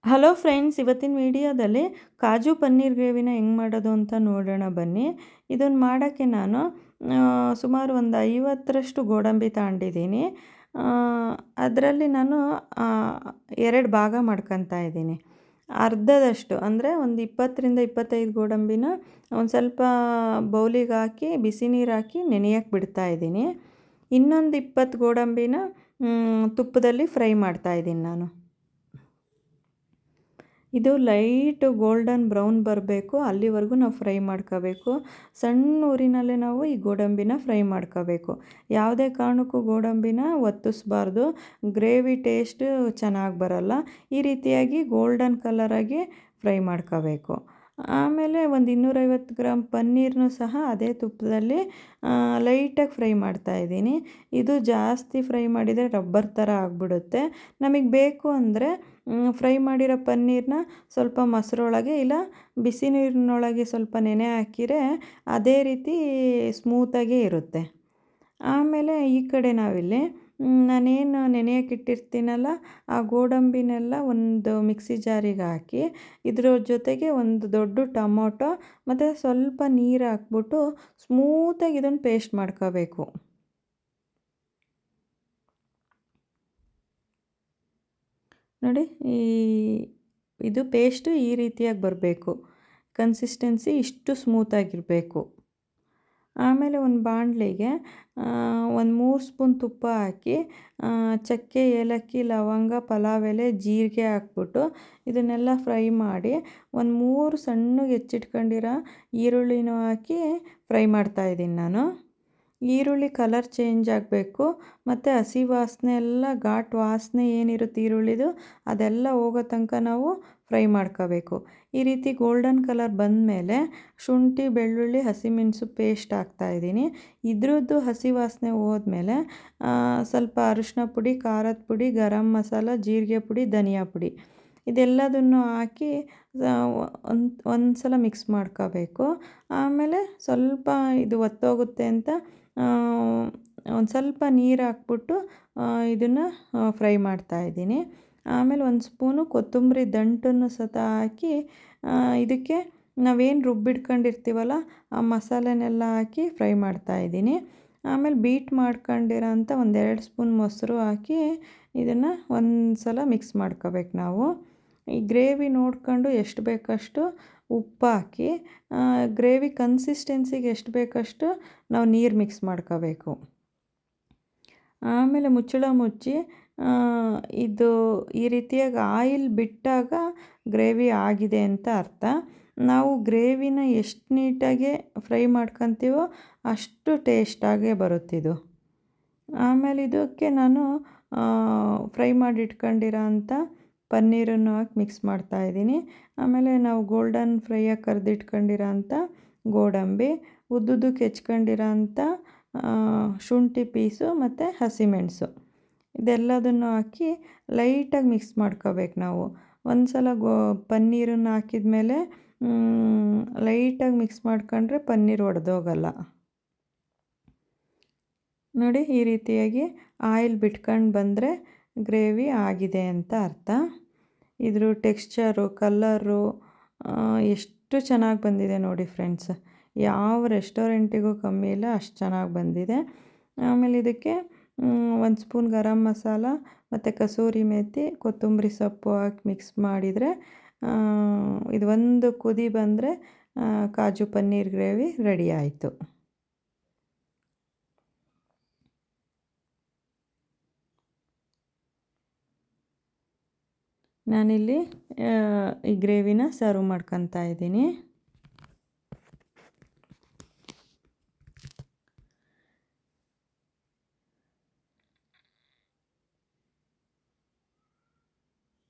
Hello friends, ಇವತ್ತಿನ ವಿಡಿಯೋದಲ್ಲಿ ಕಾಜು ಪನ್ನೀರ್ ಗ್ರೇವಿನ ಹೆಂಗೆ ಮಾಡೋದು ಅಂತ ನೋಡೋಣ ಬನ್ನಿ. ಇದನ್ನು ಮಾಡೋಕ್ಕೆ ನಾನು ಸುಮಾರು ಒಂದು 50ರಷ್ಟು ಗೋಡಂಬಿ ತಗೊಂಡಿದ್ದೀನಿ. ಅದರಲ್ಲಿ ನಾನು 2 ಭಾಗ ಮಾಡ್ಕೊತಾ ಇದ್ದೀನಿ. ಅರ್ಧದಷ್ಟು ಅಂದರೆ ಒಂದು 20ರಿಂದ 25 ಗೋಡಂಬಿನ ಒಂದು ಸ್ವಲ್ಪ ಬೌಲಿಗೆ ಹಾಕಿ ಬಿಸಿ ನೀರು ಹಾಕಿ ನೆನೆಯಕ್ಕೆ ಬಿಡ್ತಾ ಇದ್ದೀನಿ. ಇನ್ನೊಂದು 20 ಗೋಡಂಬಿನ ತುಪ್ಪದಲ್ಲಿ ಫ್ರೈ ಮಾಡ್ತಾಯಿದ್ದೀನಿ ನಾನು. ಇದು ಲೈಟ್ ಗೋಲ್ಡನ್ ಬ್ರೌನ್ ಬರಬೇಕು, ಅಲ್ಲಿವರೆಗೂ ನಾವು ಫ್ರೈ ಮಾಡ್ಕೋಬೇಕು. ಸಣ್ಣ ಊರಿನಲ್ಲೇ ನಾವು ಈ ಗೋಡಂಬಿನ ಫ್ರೈ ಮಾಡ್ಕೋಬೇಕು. ಯಾವುದೇ ಕಾರಣಕ್ಕೂ ಗೋಡಂಬಿನ ಒತ್ತಿಸ್ಬಾರ್ದು, ಗ್ರೇವಿ ಟೇಸ್ಟ್ ಚೆನ್ನಾಗಿ ಬರಲ್ಲ. ಈ ರೀತಿಯಾಗಿ ಗೋಲ್ಡನ್ ಕಲರಾಗಿ ಫ್ರೈ ಮಾಡ್ಕೋಬೇಕು. ಆಮೇಲೆ ಒಂದು 250 ಗ್ರಾಮ್ ಪನ್ನೀರನ್ನು ಸಹ ಅದೇ ತುಪ್ಪದಲ್ಲಿ ಲೈಟಾಗಿ ಫ್ರೈ ಮಾಡ್ತಾಯಿದ್ದೀನಿ. ಇದು ಜಾಸ್ತಿ ಫ್ರೈ ಮಾಡಿದರೆ ರಬ್ಬರ್ ಥರ ಆಗಿಬಿಡುತ್ತೆ. ನಮಗೆ ಬೇಕು ಅಂದರೆ ಫ್ರೈ ಮಾಡಿರೋ ಪನ್ನೀರನ್ನ ಸ್ವಲ್ಪ ಮೊಸರೊಳಗೆ ಇಲ್ಲ ಬಿಸಿ ನೀರಿನೊಳಗೆ ಸ್ವಲ್ಪ ನೆನೆ ಹಾಕಿದರೆ ಅದೇ ರೀತಿ ಸ್ಮೂತಾಗೇ ಇರುತ್ತೆ. ಆಮೇಲೆ ಈ ಕಡೆ ನಾವಿಲ್ಲಿ ನಾನೇನು ನೆನೆಯೋಕೆ ಇಟ್ಟಿರ್ತೀನಲ್ಲ, ಆ ಗೋಡಂಬಿನೆಲ್ಲ ಒಂದು ಮಿಕ್ಸಿ ಜಾರಿಗೆ ಹಾಕಿ ಇದ್ರ ಜೊತೆಗೆ ಒಂದು ದೊಡ್ಡ ಟೊಮೊಟೊ ಮತ್ತು ಸ್ವಲ್ಪ ನೀರು ಹಾಕ್ಬಿಟ್ಟು ಸ್ಮೂತಾಗಿ ಇದನ್ನು ಪೇಸ್ಟ್ ಮಾಡ್ಕೋಬೇಕು. ನೋಡಿ, ಇದು ಪೇಸ್ಟು ಈ ರೀತಿಯಾಗಿ ಬರಬೇಕು. ಕನ್ಸಿಸ್ಟೆನ್ಸಿ ಇಷ್ಟು ಸ್ಮೂತಾಗಿರಬೇಕು. ಆಮೇಲೆ ಒಂದು ಬಾಣಲೆಗೆ ಒಂದು 3 ಸ್ಪೂನ್ ತುಪ್ಪ ಹಾಕಿ ಚಕ್ಕೆ, ಏಲಕ್ಕಿ, ಲವಂಗ, ಪಲಾವ್ ಎಲೆ, ಜೀರಿಗೆ ಹಾಕ್ಬಿಟ್ಟು ಇದನ್ನೆಲ್ಲ ಫ್ರೈ ಮಾಡಿ ಒಂದು 3 ಸಣ್ಣಗೆ ಹೆಚ್ಚಿಟ್ಕೊಂಡಿರೋ ಈರುಳ್ಳಿನೂ ಹಾಕಿ ಫ್ರೈ ಮಾಡ್ತಾಯಿದ್ದೀನಿ ನಾನು. ಈರುಳ್ಳಿ ಕಲರ್ ಚೇಂಜ್ ಆಗಬೇಕು ಮತ್ತು ಹಸಿ ವಾಸನೆ ಎಲ್ಲ ಘಾಟ್ ವಾಸನೆ ಏನಿರುತ್ತೆ ಈರುಳ್ಳಿದು ಅದೆಲ್ಲ ಹೋಗೋ ತನಕ ನಾವು ಫ್ರೈ ಮಾಡ್ಕೋಬೇಕು. ಈ ರೀತಿ ಗೋಲ್ಡನ್ ಕಲರ್ ಬಂದಮೇಲೆ ಶುಂಠಿ, ಬೆಳ್ಳುಳ್ಳಿ, ಹಸಿಮೆಣಸು ಪೇಸ್ಟ್ ಹಾಕ್ತಾಯಿದ್ದೀನಿ. ಇದ್ರದ್ದು ಹಸಿ ವಾಸನೆ ಹೋದ್ಮೇಲೆ ಸ್ವಲ್ಪ ಅರಿಶಿನ ಪುಡಿ, ಖಾರದ ಪುಡಿ, ಗರಂ ಮಸಾಲ, ಜೀರಿಗೆ ಪುಡಿ, ಧನಿಯಾ ಪುಡಿ ಇದೆಲ್ಲದನ್ನು ಹಾಕಿ ಒಂದು ಸಲ ಮಿಕ್ಸ್ ಮಾಡ್ಕೋಬೇಕು. ಆಮೇಲೆ ಸ್ವಲ್ಪ ಇದು ಒತ್ತೋಗುತ್ತೆ ಅಂತ ಒಂದು ಸ್ವಲ್ಪ ನೀರು ಹಾಕ್ಬಿಟ್ಟು ಇದನ್ನು ಫ್ರೈ ಮಾಡ್ತಾಯಿದ್ದೀನಿ. ಆಮೇಲೆ ಒಂದು ಸ್ಪೂನು ಕೊತ್ತಂಬರಿ ದಂಟನ್ನು ಸತ ಹಾಕಿ ಇದಕ್ಕೆ ನಾವೇನು ರುಬ್ಬಿಟ್ಕೊಂಡಿರ್ತೀವಲ್ಲ ಆ ಮಸಾಲೆನೆಲ್ಲ ಹಾಕಿ ಫ್ರೈ ಮಾಡ್ತಾಯಿದ್ದೀನಿ. ಆಮೇಲೆ ಬೀಟ್ ಮಾಡ್ಕೊಂಡಿರೋ ಅಂಥ ಒಂದು 2 ಸ್ಪೂನ್ ಮೊಸರು ಹಾಕಿ ಇದನ್ನು ಒಂದು ಸಲ ಮಿಕ್ಸ್ ಮಾಡ್ಕೋಬೇಕು ನಾವು. ಈ ಗ್ರೇವಿ ನೋಡ್ಕೊಂಡು ಎಷ್ಟು ಬೇಕಷ್ಟು ಉಪ್ಪು ಹಾಕಿ ಗ್ರೇವಿ ಕನ್ಸಿಸ್ಟೆನ್ಸಿಗೆ ಎಷ್ಟು ಬೇಕಷ್ಟು ನಾವು ನೀರು ಮಿಕ್ಸ್ ಮಾಡ್ಕೋಬೇಕು. ಆಮೇಲೆ ಮುಚ್ಚಳ ಮುಚ್ಚಿ ಇದು ಈ ರೀತಿಯಾಗಿ ಆಯಿಲ್ ಬಿಟ್ಟಾಗ ಗ್ರೇವಿ ಆಗಿದೆ ಅಂತ ಅರ್ಥ. ನಾವು ಗ್ರೇವಿನ ಎಷ್ಟು ನೀಟಾಗಿ ಫ್ರೈ ಮಾಡ್ಕೊತೀವೋ ಅಷ್ಟು ಟೇಸ್ಟಾಗೇ ಬರುತ್ತಿದ್ದು. ಆಮೇಲೆ ಇದಕ್ಕೆ ನಾನು ಫ್ರೈ ಮಾಡಿ ಇಟ್ಕೊಂಡಿರೋ ಅಂಥ ಪನ್ನೀರನ್ನು ಹಾಕಿ ಮಿಕ್ಸ್ ಮಾಡ್ತಾಯಿದ್ದೀನಿ. ಆಮೇಲೆ ನಾವು ಗೋಲ್ಡನ್ ಫ್ರೈಯಾಗಿ ಕರೆದಿಟ್ಕೊಂಡಿರೋ ಅಂಥ ಗೋಡಂಬಿ, ಉದ್ದುದ್ದಕ್ಕೆ ಹೆಚ್ಕೊಂಡಿರೋ ಅಂಥ ಶುಂಠಿ ಪೀಸು ಮತ್ತು ಹಸಿಮೆಣಸು ಇದೆಲ್ಲದನ್ನು ಹಾಕಿ ಲೈಟಾಗಿ ಮಿಕ್ಸ್ ಮಾಡ್ಕೋಬೇಕು ನಾವು. ಒಂದು ಸಲ ಪನ್ನೀರನ್ನು ಹಾಕಿದ ಮೇಲೆ ಲೈಟಾಗಿ ಮಿಕ್ಸ್ ಮಾಡ್ಕೊಂಡ್ರೆ ಪನ್ನೀರ್ ಒಡೆದೋಗಲ್ಲ. ನೋಡಿ, ಈ ರೀತಿಯಾಗಿ ಆಯಿಲ್ ಬಿಟ್ಕೊಂಡು ಬಂದರೆ ಗ್ರೇವಿ ಆಗಿದೆ ಅಂತ ಅರ್ಥ. ಇದ್ರ ಟೆಕ್ಸ್ಚರು, ಕಲ್ಲರು ಎಷ್ಟು ಚೆನ್ನಾಗಿ ಬಂದಿದೆ ನೋಡಿ ಫ್ರೆಂಡ್ಸ್. ಯಾವ ರೆಸ್ಟೋರೆಂಟಿಗೂ ಕಮ್ಮಿ ಇಲ್ಲ, ಅಷ್ಟು ಚೆನ್ನಾಗಿ ಬಂದಿದೆ. ಆಮೇಲೆ ಇದಕ್ಕೆ ಒಂದು ಸ್ಪೂನ್ ಗರಂ ಮಸಾಲ ಮತ್ತು ಕಸೂರಿ ಮೇಥಿ, ಕೊತ್ತಂಬರಿ ಸೊಪ್ಪು ಹಾಕಿ ಮಿಕ್ಸ್ ಮಾಡಿದರೆ ಇದು ಒಂದು ಕುದಿ ಬಂದರೆ ಕಾಜು ಪನ್ನೀರ್ ಗ್ರೇವಿ ರೆಡಿ ಆಯಿತು. ನಾನಿಲ್ಲಿ ಈ ಗ್ರೇವಿನ ಸರ್ವ್ ಮಾಡ್ಕೊತಾ ಇದ್ದೀನಿ.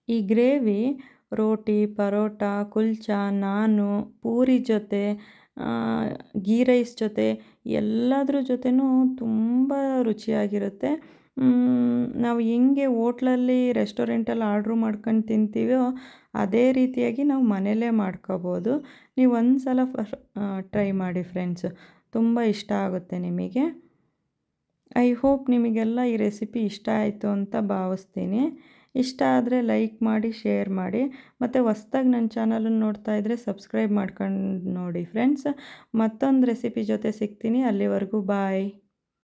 ಈ ಗ್ರೇವಿ ರೋಟಿ, ಪರೋಟ, ಕುಲ್ಚಾ, ನಾನು, ಪೂರಿ ಜೊತೆ, ಗೀ ರೈಸ್ ಜೊತೆ ಎಲ್ಲದ್ರ ಜೊತೆನೂ ತುಂಬ ರುಚಿಯಾಗಿರುತ್ತೆ. ನಾವು ಹೆಂಗೆ ಹೋಟ್ಲಲ್ಲಿ, ರೆಸ್ಟೋರೆಂಟಲ್ಲಿ ಆರ್ಡ್ರ್ ಮಾಡ್ಕೊಂಡು ತಿಂತೀವೋ ಅದೇ ರೀತಿಯಾಗಿ ನಾವು ಮನೆಯಲ್ಲೇ ಮಾಡ್ಕೋಬೋದು. ನೀವು ಒಂದು ಸಲ ಟ್ರೈ ಮಾಡಿ ಫ್ರೆಂಡ್ಸ್, ತುಂಬ ಇಷ್ಟ ಆಗುತ್ತೆ ನಿಮಗೆ. ಐ ಹೋಪ್ ನಿಮಗೆಲ್ಲ ಈ ರೆಸಿಪಿ ಇಷ್ಟ ಆಯಿತು ಅಂತ ಭಾವಿಸ್ತೀನಿ. ಇಷ್ಟ ಆದರೆ ಲೈಕ್ ಮಾಡಿ, ಶೇರ್ ಮಾಡಿ. ಮತ್ತು ಹೊಸ್ದಾಗಿ ನನ್ನ ಚಾನಲನ್ನು ನೋಡ್ತಾ ಇದ್ದರೆ ಸಬ್ಸ್ಕ್ರೈಬ್ ಮಾಡ್ಕೊಂಡು ನೋಡಿ ಫ್ರೆಂಡ್ಸ್. ಮತ್ತೊಂದು ರೆಸಿಪಿ ಜೊತೆ ಸಿಗ್ತೀನಿ. ಅಲ್ಲಿವರೆಗೂ ಬಾಯ್.